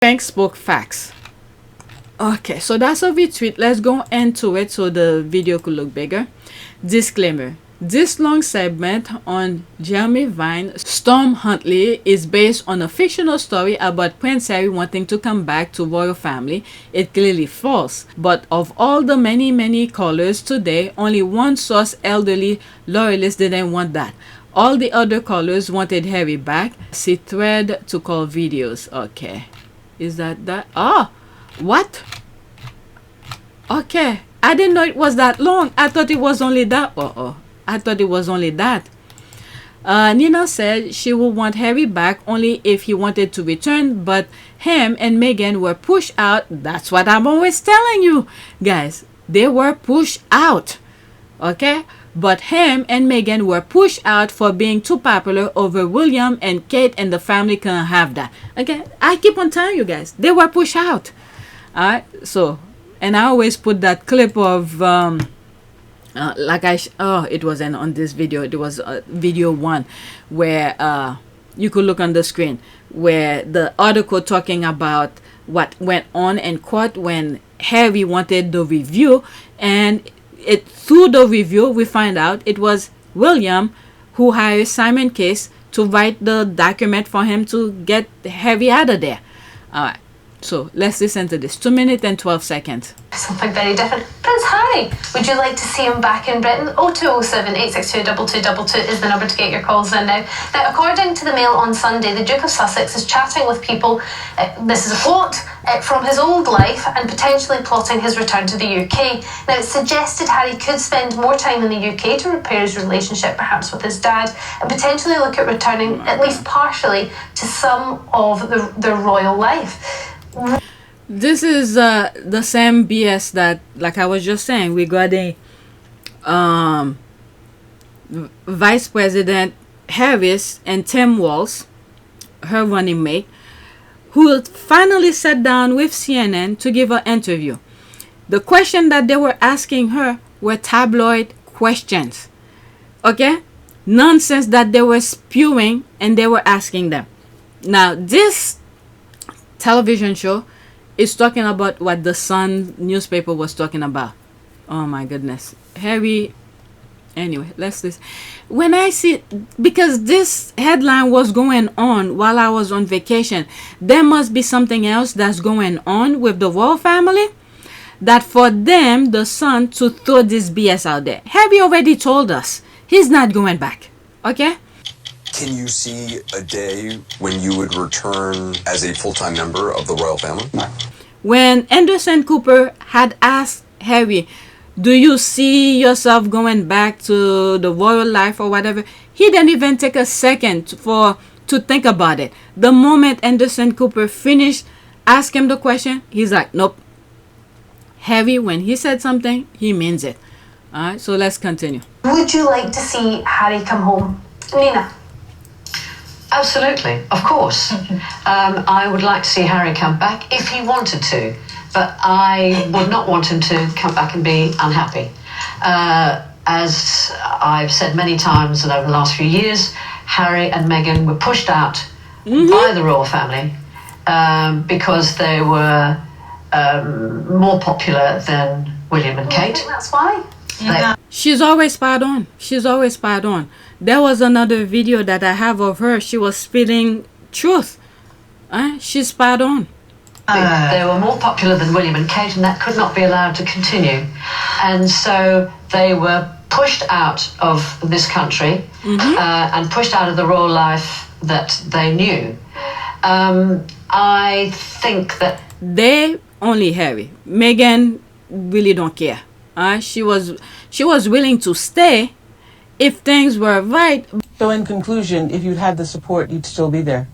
Bank spoke facts. Okay, so that's a retweet. Let's go into it so the video could look bigger. Disclaimer: this long segment on Jeremy Vine Storm Huntley is based on a fictional story about Prince Harry wanting to come back to royal family. It's clearly false, but of all the many callers today, only one source, elderly loyalists, didn't want that. All the other callers wanted Harry back. See thread to call videos. Okay, is that? Oh, what? Okay, I didn't know it was that long. I thought it was only that. I thought it was only that. Nina said she would want Harry back only if he wanted to return, but him and Meghan were pushed out. That's what I'm always telling you, guys. They were pushed out. Okay? But him and Meghan were pushed out for being too popular over William and Kate, and the family can't have that. Okay? I keep on telling you guys. They were pushed out. Alright? So, and I always put that clip of it wasn't on this video, it was video 1 where you could look on the screen, where the article talking about what went on in court when Harry wanted the review, and through the review we find out it was William who hired Simon Case to write the document for him to get Harry out of there. Alright, so let's listen to this. 2 minutes and 12 seconds. Something very different. Prince Harry, would you like to see him back in Britain? 0207 862 2222 is the number to get your calls in now. Now, according to the Mail on Sunday, the Duke of Sussex is chatting with people, this is a quote, from his old life and potentially plotting his return to the UK. Now, it's suggested Harry could spend more time in the UK to repair his relationship perhaps with his dad, and potentially look at returning at least partially to some of the royal life. This is the same BS that, like I was just saying, regarding Vice President Harris and Tim Walz, her running mate, who finally sat down with CNN to give an interview. The question that they were asking her were tabloid questions. Okay? Nonsense that they were spewing and they were asking them. Now, this television show is talking about what the Sun newspaper was talking about. Oh my goodness. Harry, anyway, let's listen. When I see, because this headline was going on while I was on vacation, there must be something else that's going on with the royal family, that for them, the Sun, to throw this BS out there. Harry already told us he's not going back. Okay? Can you see a day when you would return as a full-time member of the royal family? No. When Anderson Cooper had asked Harry, do you see yourself going back to the royal life or whatever, he didn't even take a second to think about it. The moment Anderson Cooper finished asking him the question, he's like, nope. Harry, when he said something, he means it. Alright, so let's continue. Would you like to see Harry come home? Nina? Absolutely, of course. I would like to see Harry come back if he wanted to, but I would not want him to come back and be unhappy. As I've said many times and over the last few years, Harry and Meghan were pushed out by the royal family because they were more popular than William and Kate. I think that's why. She's always spot on. She's always spot on. There was another video that I have of her. She was spitting truth. She's spot on. They were more popular than William and Kate, and that could not be allowed to continue. And so they were pushed out of this country and pushed out of the royal life that they knew. I think that they only Harry. Meghan really don't care. She was willing to stay if things were right. So in conclusion, if you'd had the support, you'd still be there?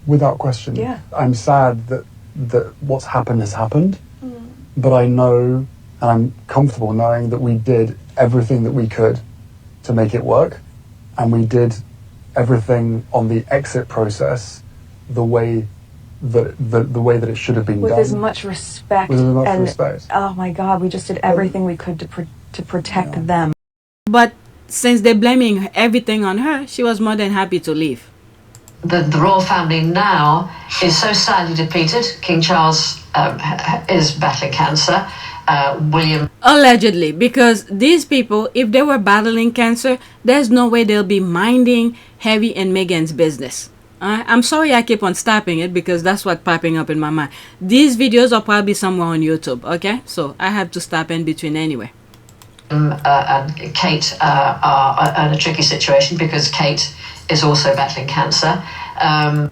Without question. Yeah. I'm sad that what's happened has happened, but I know, and I'm comfortable knowing that we did everything that we could to make it work, and we did everything on the exit process the way that it should have been with done. With as much respect. With as much respect. Oh my God, we just did everything we could to protect them. But since they're blaming everything on her, she was more than happy to leave. the royal family now is so sadly depleted. King Charles is battling cancer. William. Allegedly, because these people, if they were battling cancer, there's no way they'll be minding Harry and Meghan's business. I'm sorry I keep on stopping it because that's what's popping up in my mind. These videos are probably somewhere on YouTube, okay? So I have to stop in between anyway. And Kate are in a tricky situation because Kate is also battling cancer.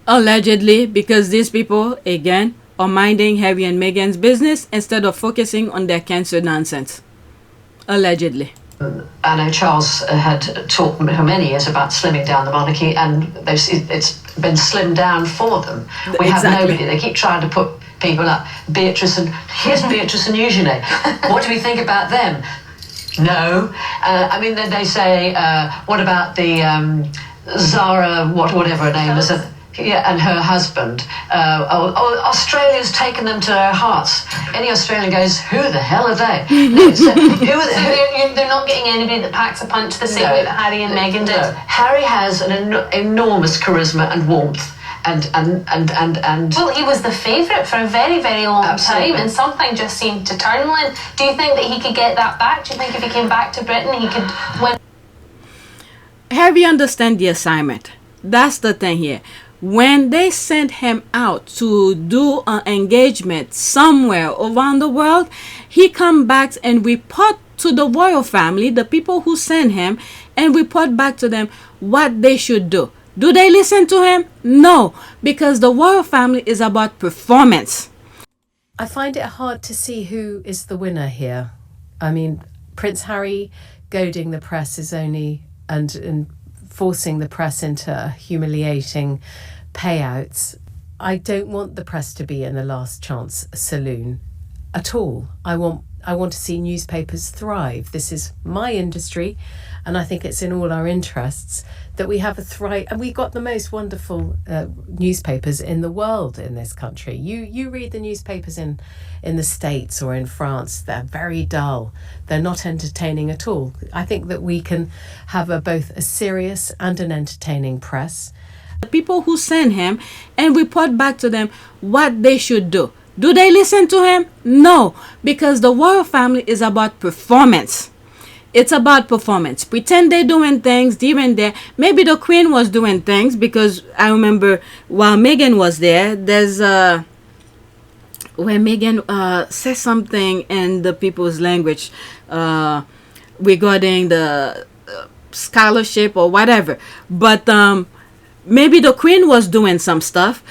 Allegedly, because these people, again, are minding Harry and Meghan's business instead of focusing on their cancer nonsense. Allegedly. I know Charles had talked for many years about slimming down the monarchy, and it's been slimmed down for them. We have nobody. They keep trying to put people up. Here's Beatrice and Eugenie. What do we think about them? No. I mean, they say, what about the Zara, whatever her name is, and her husband. Australia's taken them to their hearts. Any Australian goes, who the hell are they? No, so they're not getting anybody that packs a punch the same way that Harry and Meghan did. No. Harry has an enormous charisma and warmth. And well, he was the favourite for a very, very long time, and something just seemed to turn on him. Do you think that he could get that back? Do you think if he came back to Britain, he could win? Harry understand the assignment. That's the thing here. When they sent him out to do an engagement somewhere around the world, he come back and report to the royal family, the people who sent him, and report back to them what they should do. Do they listen to him? No, because the royal family is about performance. I find it hard to see who is the winner here. I mean, Prince Harry goading the press is only and forcing the press into humiliating payouts. I don't want the press to be in the last chance saloon at all. I want to see newspapers thrive. This is my industry, and I think it's in all our interests that we have a thrive. And we got the most wonderful newspapers in the world in this country. You read the newspapers in the States or in France, they're very dull. They're not entertaining at all. I think that we can have both a serious and an entertaining press. The people who send him and report back to them what they should do. Do they listen to him? No, because the royal family is about performance. It's about performance. Pretend they're doing things here and there. Maybe the Queen was doing things, because I remember while Meghan was there, there's where Meghan says something in the people's language regarding the scholarship or whatever. But maybe the Queen was doing some stuff,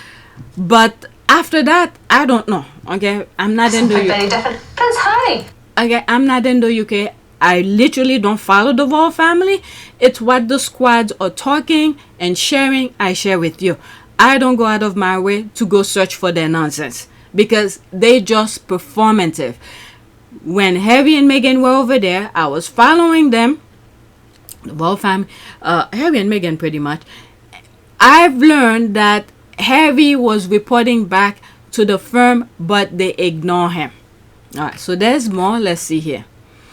but after that, I don't know. Okay, I'm not in the UK. Very different. Prince Harry. Okay, I'm not in the UK. I literally don't follow the royal family. It's what the squads are talking and sharing, I share with you. I don't go out of my way to go search for their nonsense, because they just performative. When Harry and Meghan were over there, I was following them, the royal family, Harry and Meghan pretty much. I've learned that Harry was reporting back to the firm, but they ignore him. All right, so there's more. Let's see here.